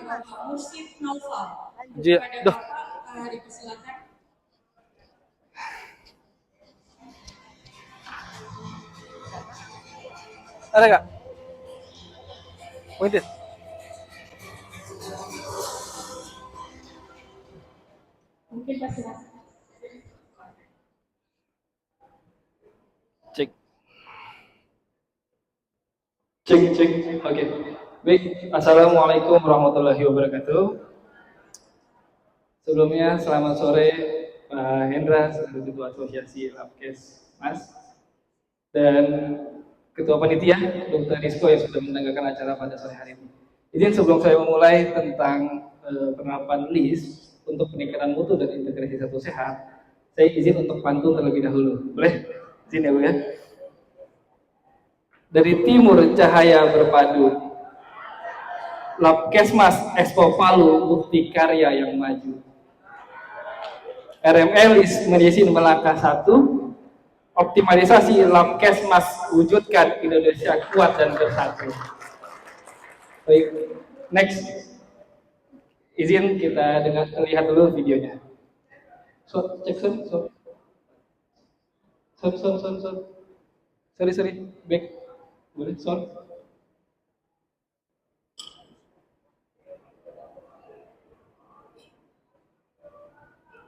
Bapak Mursyid Naufal. Kepada Bapak dipersilakan. Ada nggak? Pointed. Mungkin Pak silakan. Cek. Cek. Oke. Baik. Assalamualaikum warahmatullahi wabarakatuh. Sebelumnya selamat sore Pak Hendra, selaku Ketua Asosiasi Labkes Mas, dan Ketua Panitia Dr. Rizko yang sudah menegakkan acara pada sore hari ini. Izin sebelum saya memulai tentang penerapan LIS untuk peningkatan mutu dan integrasi satu sehat, saya izin untuk pantun terlebih dahulu. Boleh? Izin ya Bu ya. Dari timur cahaya berpadu, Labkesmas Expo Palu bukti karya yang maju. RMLIS Medicine melangkah satu, optimalisasi Labkesmas wujudkan Indonesia kuat dan bersatu. Baik, next. Izin kita lihat dulu videonya. Cek sorry, back. Boleh,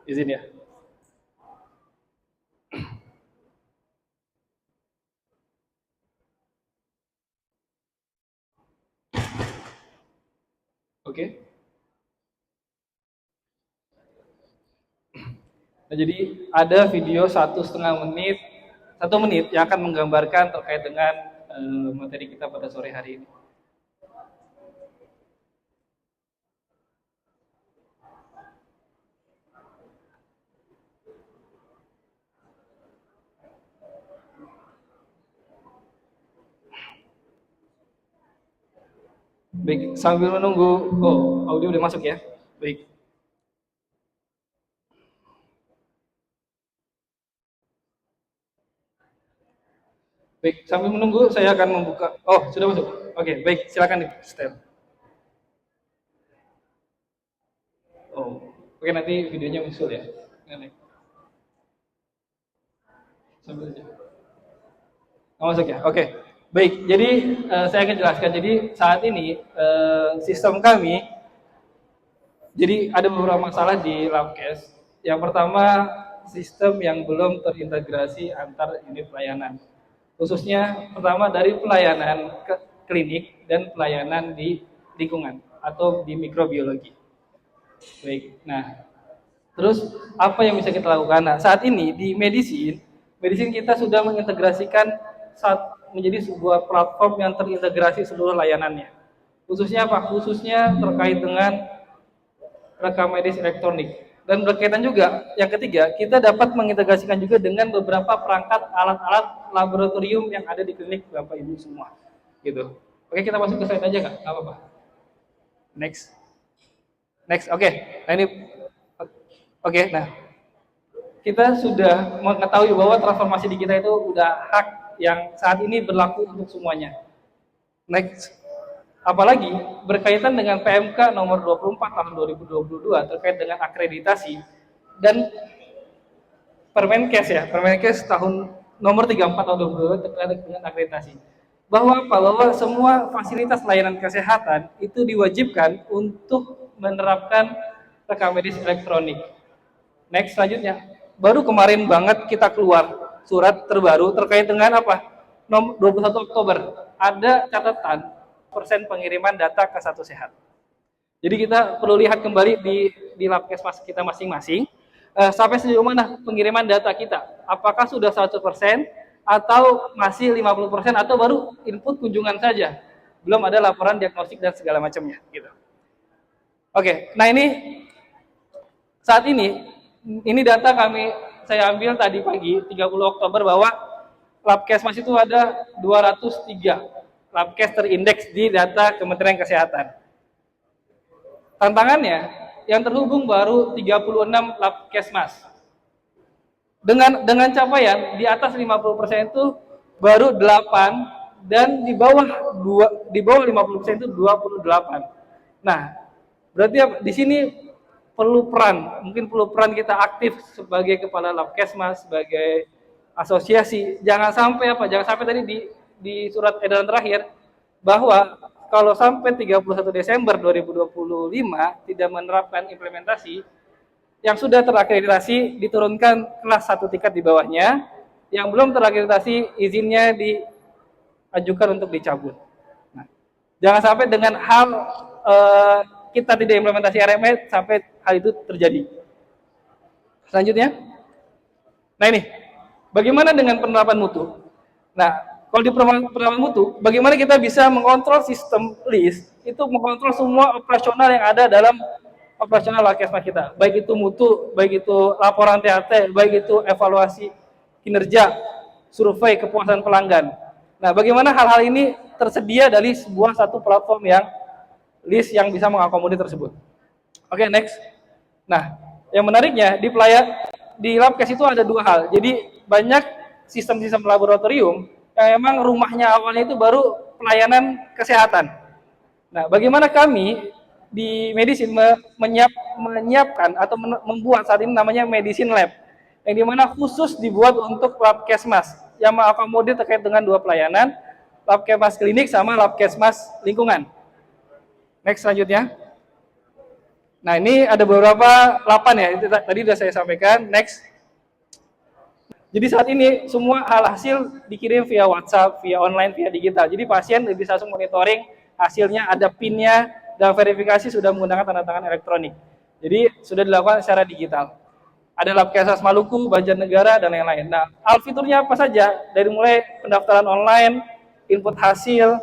izin ya. Oke. Nah, jadi ada video 1,5 menit, 1 menit yang akan menggambarkan terkait dengan materi kita pada sore hari ini. Baik, sambil menunggu, audio udah masuk ya? Baik. Baik, sambil menunggu saya akan membuka, sudah masuk? Oke, baik, silakan di setel. Oke, nanti videonya muncul ya? Sambil aja. Masuk ya? Oke. Baik, jadi saya akan jelaskan. Jadi saat ini sistem kami, jadi ada beberapa masalah di Labkes. Yang pertama, sistem yang belum terintegrasi antar unit pelayanan. Khususnya pertama dari pelayanan ke klinik dan pelayanan di lingkungan atau di mikrobiologi. Baik, nah terus apa yang bisa kita lakukan? Nah, saat ini di medicine kita sudah mengintegrasikan menjadi sebuah platform yang terintegrasi seluruh layanannya. Khususnya apa? Khususnya terkait dengan rekam medis elektronik. Dan berkaitan juga, yang ketiga, kita dapat mengintegrasikan juga dengan beberapa perangkat alat-alat laboratorium yang ada di klinik Bapak Ibu semua. Gitu. Oke, kita masuk ke slide aja nggak? Nggak apa-apa. Next, oke. Nah ini, oke. Nah, kita sudah mengetahui bahwa transformasi di kita itu udah hak yang saat ini berlaku untuk semuanya. Next. Apalagi berkaitan dengan PMK nomor 24 tahun 2022 terkait dengan akreditasi dan Permenkes tahun nomor 34 tahun 2022 terkait dengan akreditasi. Bahwa semua fasilitas layanan kesehatan itu diwajibkan untuk menerapkan rekam medis elektronik. Next, selanjutnya. Baru kemarin banget kita keluar surat terbaru terkait dengan apa? 21 Oktober. Ada catatan persen pengiriman data ke satu sehat. Jadi kita perlu lihat kembali di Labkes kita masing-masing sampai sejauh mana pengiriman data kita. Apakah sudah 100% atau masih 50% atau baru input kunjungan saja. Belum ada laporan diagnostik dan segala macamnya gitu. Oke, nah ini saat ini data saya ambil tadi pagi 30 Oktober bahwa Labkesmas itu ada 203 Labkes terindeks di data Kementerian Kesehatan. Tantangannya, yang terhubung baru 36 Labkesmas. Dengan capaian di atas 50% itu baru 8 dan di bawah 50% itu 28. Nah, Berarti di sini mungkin perlu peran kita aktif sebagai kepala Labkesmas, sebagai asosiasi. Jangan sampai Jangan sampai tadi di surat edaran terakhir bahwa kalau sampai 31 Desember 2025 tidak menerapkan implementasi, yang sudah terakreditasi diturunkan kelas 1 tingkat di bawahnya, yang belum terakreditasi izinnya diajukan untuk dicabut. Nah, jangan sampai dengan hal kita tidak implementasi RME sampai hal itu terjadi. Selanjutnya, nah ini, bagaimana dengan penerapan mutu? Nah, kalau di penerapan mutu, bagaimana kita bisa mengontrol sistem LIS, itu mengontrol semua operasional yang ada dalam operasional Labkesmas kita, baik itu mutu, baik itu laporan THT, baik itu evaluasi kinerja, survei kepuasan pelanggan. Nah, bagaimana hal-hal ini tersedia dari satu platform yang LIS yang bisa mengakomodir tersebut. Oke, next. Nah, yang menariknya di Labkes itu ada dua hal. Jadi banyak sistem-sistem laboratorium yang memang rumahnya awalnya itu baru pelayanan kesehatan. Nah, bagaimana kami di Medisin menyiapkan atau membuat saat ini namanya Medisin Lab, yang dimana khusus dibuat untuk Labkesmas yang mengakomodir terkait dengan dua pelayanan, Labkesmas klinik sama Labkesmas lingkungan. Next, selanjutnya. Nah, ini ada beberapa lapan ya, itu tadi sudah saya sampaikan. Next. Jadi saat ini semua hasil dikirim via WhatsApp, via online, via digital. Jadi pasien bisa langsung monitoring hasilnya, ada PIN-nya, dan verifikasi sudah menggunakan tanda tangan elektronik. Jadi sudah dilakukan secara digital. Ada Labkesmas Maluku, Banjarnegara, dan lain-lain. Nah, fiturnya apa saja? Dari mulai pendaftaran online, input hasil,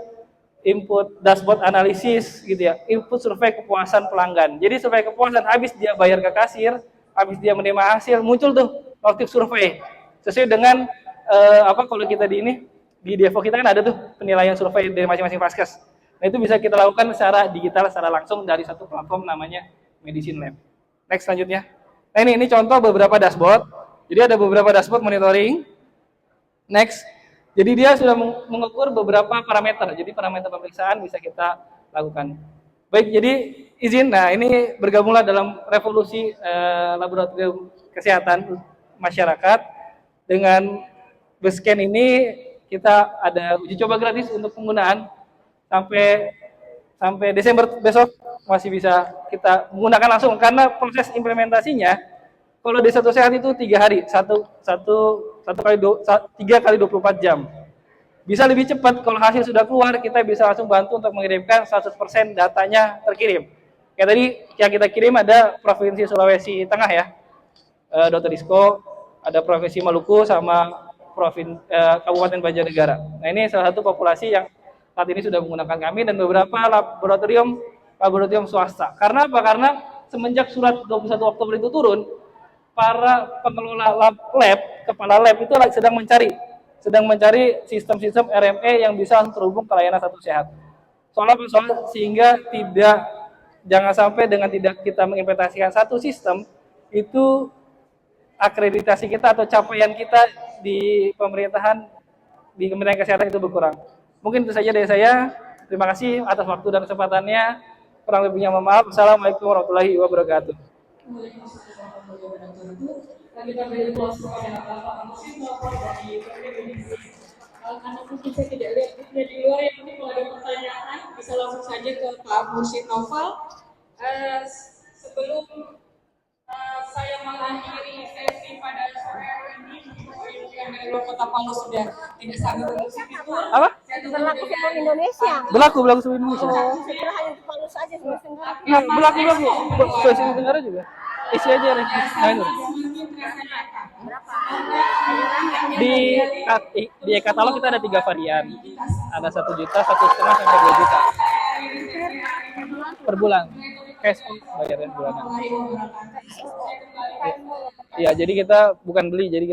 input dashboard analisis gitu ya, input survei kepuasan pelanggan. Jadi survei kepuasan habis dia bayar ke kasir, habis dia menerima hasil, muncul tuh notif survei sesuai dengan kalau kita di Devo kita kan ada tuh penilaian survei dari masing-masing vaskes. Nah, itu bisa kita lakukan secara digital, secara langsung dari satu platform namanya Medisin Lab. Next, selanjutnya. Nah, ini contoh beberapa dashboard. Jadi ada beberapa dashboard monitoring. Next. Jadi dia sudah mengukur beberapa parameter. Jadi parameter pemeriksaan bisa kita lakukan. Baik, jadi izin. Nah, ini bergabunglah dalam revolusi laboratorium kesehatan masyarakat. Dengan Basecamp ini kita ada uji coba gratis untuk penggunaan sampai Desember besok masih bisa kita menggunakan langsung, karena proses implementasinya kalau di satu sehat itu 3 hari, 3 kali 24 jam. Bisa lebih cepat kalau hasil sudah keluar, kita bisa langsung bantu untuk mengirimkan 100% datanya terkirim. Kayak tadi yang kita kirim ada Provinsi Sulawesi Tengah ya, Dr. Disko, ada Provinsi Maluku sama Kabupaten Banjarnegara. Nah, ini salah satu populasi yang saat ini sudah menggunakan kami dan beberapa laboratorium swasta. Karena apa? Karena semenjak surat 21 Oktober itu turun, para pengelola kepala lab itu sedang mencari sistem-sistem RME yang bisa terhubung ke layanan Satu Sehat. Sehingga jangan sampai dengan tidak kita mengimplementasikan satu sistem, itu akreditasi kita atau capaian kita di pemerintahan, di Kementerian Kesehatan itu berkurang. Mungkin itu saja dari saya. Terima kasih atas waktu dan kesempatannya. Kurang lebihnya mohon maaf. Assalamualaikum warahmatullahi wabarakatuh. Kita beri close kepada Bapak Musim dari karena mungkin saya tidak lihat di luar yang ini, kalau ada pertanyaan bisa langsung saja ke Pak Mursyid Naufal. Sebelum saya mengakhiri sesi pada sore hari ini, yang dari luar kota Palu sudah tidak sanggup mengusik itu. Apa? Berlaku seluruh Indonesia. Berlaku seluruh Indonesia. Oh, saya kira hanya di Palu saja Sulawesi Tenggara. Nah, berlaku Sulawesi Tenggara juga. Isi aja nih. Di katalog kita ada 3 varian. Ada 1 juta, 1,5 sampai 2 juta per bulan. Cash bayarnya bulanan. Iya, jadi kita bukan beli, jadi